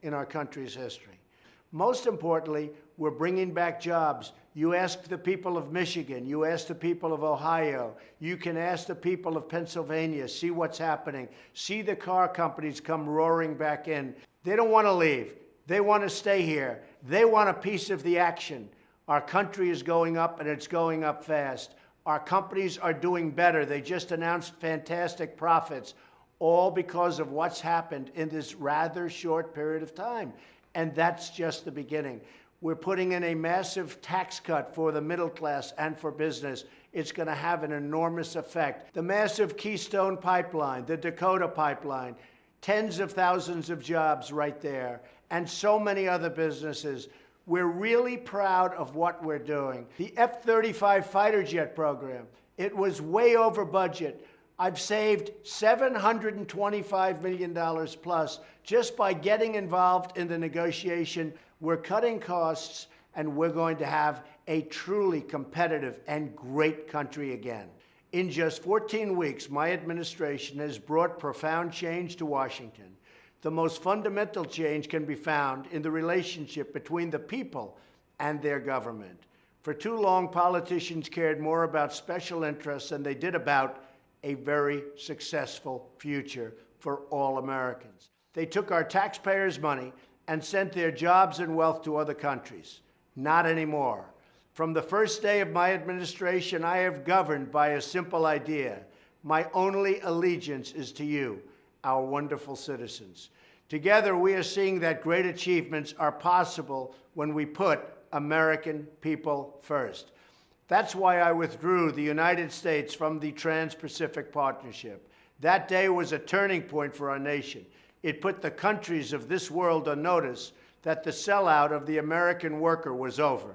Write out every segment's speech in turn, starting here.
in our country's history. Most importantly, we're bringing back jobs. You ask the people of Michigan, you ask the people of Ohio, you can ask the people of Pennsylvania, see what's happening. See the car companies come roaring back in. They don't want to leave. They want to stay here. They want a piece of the action. Our country is going up, and it's going up fast. Our companies are doing better. They just announced fantastic profits, all because of what's happened in this rather short period of time. And that's just the beginning. We're putting in a massive tax cut for the middle class and for business. It's going to have an enormous effect. The massive Keystone Pipeline, the Dakota Pipeline, tens of thousands of jobs right there, and so many other businesses. We're really proud of what we're doing. The F-35 fighter jet program, it was way over budget. I've saved $725 million plus just by getting involved in the negotiation. We're cutting costs, and we're going to have a truly competitive and great country again. In just 14 weeks, my administration has brought profound change to Washington. The most fundamental change can be found in the relationship between the people and their government. For too long, politicians cared more about special interests than they did about a very successful future for all Americans. They took our taxpayers' money and sent their jobs and wealth to other countries. Not anymore. From the first day of my administration, I have governed by a simple idea. My only allegiance is to you, our wonderful citizens. Together, we are seeing that great achievements are possible when we put American people first. That's why I withdrew the United States from the Trans-Pacific Partnership. That day was a turning point for our nation. It put the countries of this world on notice that the sellout of the American worker was over.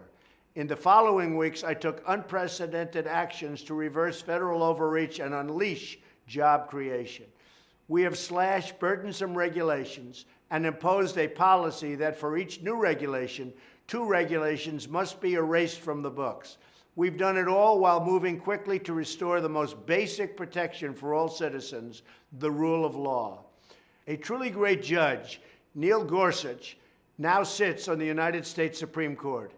In the following weeks, I took unprecedented actions to reverse federal overreach and unleash job creation. We have slashed burdensome regulations and imposed a policy that for each new regulation, 2 regulations must be erased from the books. We've done it all while moving quickly to restore the most basic protection for all citizens, the rule of law. A truly great judge, Neil Gorsuch, now sits on the United States Supreme Court.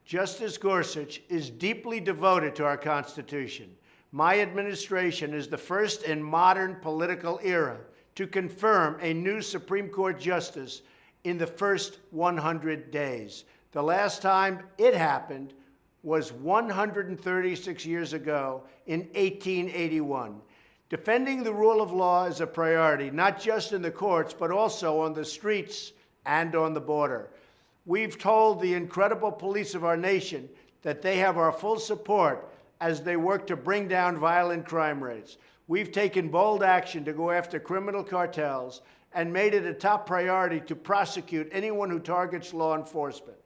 Justice Gorsuch is deeply devoted to our Constitution. My administration is the first in modern political era to confirm a new Supreme Court justice in the first 100 days. The last time it happened was 136 years ago in 1881. Defending the rule of law is a priority, not just in the courts, but also on the streets and on the border. We've told the incredible police of our nation that they have our full support as they work to bring down violent crime rates. We've taken bold action to go after criminal cartels and made it a top priority to prosecute anyone who targets law enforcement.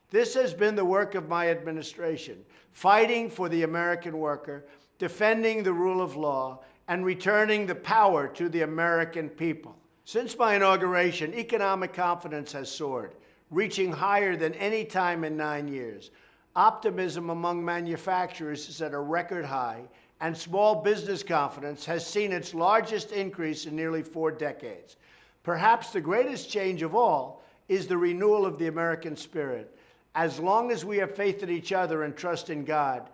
This has been the work of my administration, fighting for the American worker, defending the rule of law, and returning the power to the American people. Since my inauguration, economic confidence has soared, reaching higher than any time in 9 years. Optimism among manufacturers is at a record high, and small business confidence has seen its largest increase in nearly 4 decades. Perhaps the greatest change of all is the renewal of the American spirit. As long as we have faith in each other and trust in God,